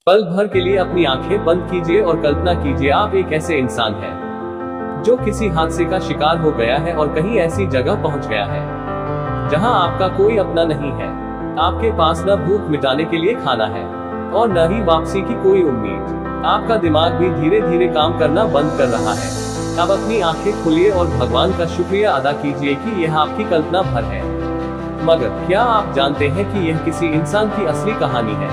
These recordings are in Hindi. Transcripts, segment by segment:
पल भर के लिए अपनी आंखें बंद कीजिए और कल्पना कीजिए आप एक ऐसे इंसान हैं जो किसी हादसे का शिकार हो गया है और कहीं ऐसी जगह पहुंच गया है जहां आपका कोई अपना नहीं है। आपके पास न भूख मिटाने के लिए खाना है और न ही वापसी की कोई उम्मीद। आपका दिमाग भी धीरे धीरे काम करना बंद कर रहा है। अब अपनी आंखें खोलिए और भगवान का शुक्रिया अदा कीजिए कि यह आपकी कल्पना भर है। मगर क्या आप जानते हैं कि यह किसी इंसान की असली कहानी है?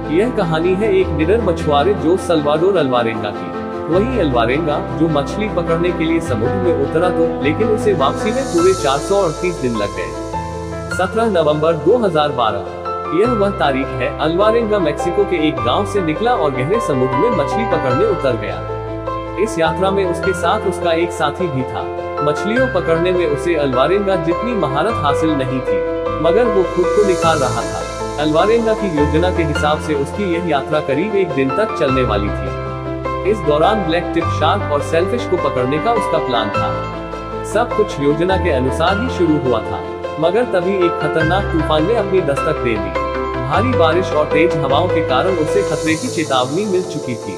यह कहानी है एक निडर मछुआरे जो सल्वाडोर अल्वारेंगा की। वही अल्वारेंगा जो मछली पकड़ने के लिए समुद्र में उतरा तो लेकिन उसे वापसी में पूरे 438 दिन लग गए। 17 नवंबर 2012 यह वह तारीख है। अल्वारेंगा मेक्सिको के एक गांव से निकला और गहरे समुद्र में मछली पकड़ने उतर गया। इस यात्रा में उसके साथ उसका एक साथी भी था। मछलियों पकड़ने में उसे अल्वारेंगा जितनी महारत हासिल नहीं थी, मगर वो खुद को निखार रहा था। अल्वारेंगा की योजना के हिसाब से उसकी यह यात्रा करीब एक दिन तक चलने वाली थी। इस दौरान ब्लैक टिप शार्क और सेलफिश को पकड़ने का उसका प्लान था। सब कुछ योजना के अनुसार ही शुरू हुआ था, मगर तभी एक खतरनाक तूफान ने अपनी दस्तक दे दी। भारी बारिश और तेज हवाओं के कारण उसे खतरे की चेतावनी मिल चुकी थी।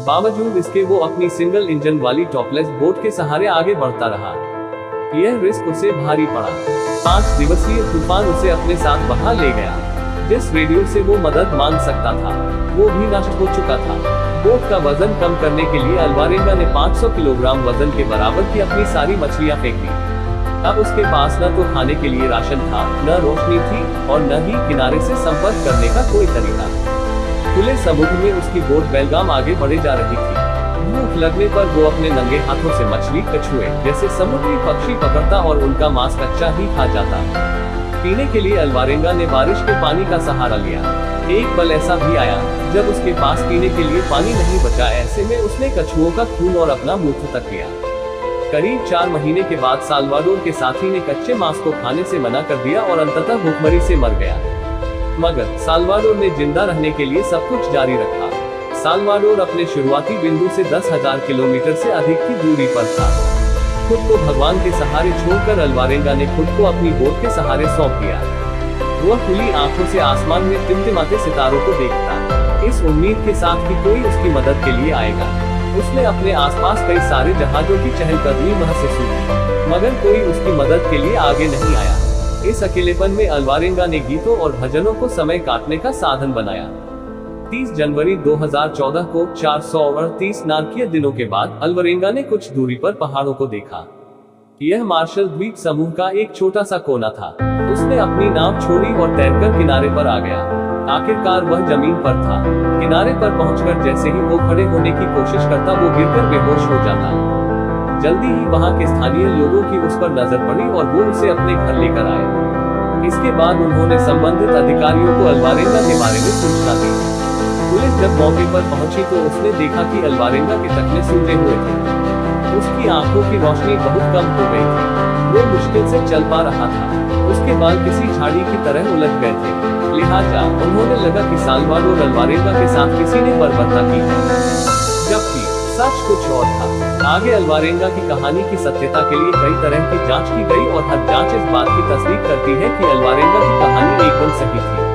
बावजूद इसके वो अपनी सिंगल इंजन वाली टॉपलेस बोट के सहारे आगे बढ़ता रहा। यह रिस्क उसे भारी पड़ा। 5 दिवसीय तूफान उसे अपने साथ बहा ले गया। जिस रेडियो से वो मदद मांग सकता था वो भी नष्ट हो चुका था। बोट का वजन कम करने के लिए अल्वारेंगा ने 500 किलोग्राम वजन के बराबर की अपनी सारी मछलियां फेंक दी। अब उसके पास न तो खाने के लिए राशन था, न रोशनी थी और न ही किनारे से संपर्क करने का कोई तरीका। खुले समुद्र में उसकी बोट बेलगाम आगे बढ़े जा रही थी। भूख लगने पर वो अपने नंगे हाथों से मछली, कछुए जैसे समुद्री पक्षी पकड़ता और उनका मांस कच्चा ही खा जाता। पीने के लिए अल्वारेंगा ने बारिश के पानी का सहारा लिया। एक पल ऐसा भी आया जब उसके पास पीने के लिए पानी नहीं बचा। ऐसे में उसने कछुओं का खून और अपना मूत्र तक पिया। करीब 4 महीने के बाद साल्वाडोर के साथी ने कच्चे मांस को खाने से मना कर दिया और अंततः भूखमरी से मर गया। मगर साल्वाडोर ने जिंदा रहने के लिए सब कुछ जारी रखा। साल्वाडोर अपने शुरुआती बिंदु से 10,000 किलोमीटर से अधिक की दूरी पर था। खुद को भगवान के सहारे छोड़कर अल्वारेंगा ने खुद को अपनी बोट के सहारे सौंप दिया। वह खुली आंखों से आसमान में टिमटिमाते सितारों को देखता, इस उम्मीद के साथ कि कोई उसकी मदद के लिए आएगा। उसने अपने आसपास कई सारे जहाजों की चहलकदमी महसूस की, मगर कोई उसकी मदद के लिए आगे नहीं आया। इस अकेलेपन में अल्वारेंगा ने गीतों और भजनों को समय काटने का साधन बनाया। 30 जनवरी 2014 को 438 नारकीय दिनों के बाद अल्वारेंगा ने कुछ दूरी पर पहाड़ों को देखा। यह मार्शल द्वीप समूह का एक छोटा सा कोना था। उसने अपनी नाव छोड़ी और तैरकर किनारे पर आ गया। आखिरकार वह जमीन पर था। किनारे पर पहुंचकर जैसे ही वो खड़े होने की कोशिश करता वो गिरकर बेहोश हो जाता। जल्दी ही वहां के स्थानीय लोगों की उस पर नजर पड़ी और वो उसे अपने घर लेकर आए। इसके बाद उन्होंने संबंधित अधिकारियों को अल्वारेंगा के बारे में सूचना दी। पुलिस जब मौके पर पहुंची तो उसने देखा कि अल्वारेंगा के टखने सूजे हुए थे। उसकी आंखों की रोशनी बहुत कम हो गई थी। वो मुश्किल से चल पा रहा था। उसके बाल किसी झाड़ी की तरह उलझ गए थे। लिहाजा उन्होंने लगा कि साल्वाडोर अल्वारेंगा के साथ किसी ने बर्बरता की है, जबकि सच कुछ और था। आगे अल्वारेंगा की कहानी की सत्यता के लिए कई तरह की जांच की गई और हर जांच इस बात की तस्दीक करती है कि अल्वारेंगा की कहानी एकदम सही थी।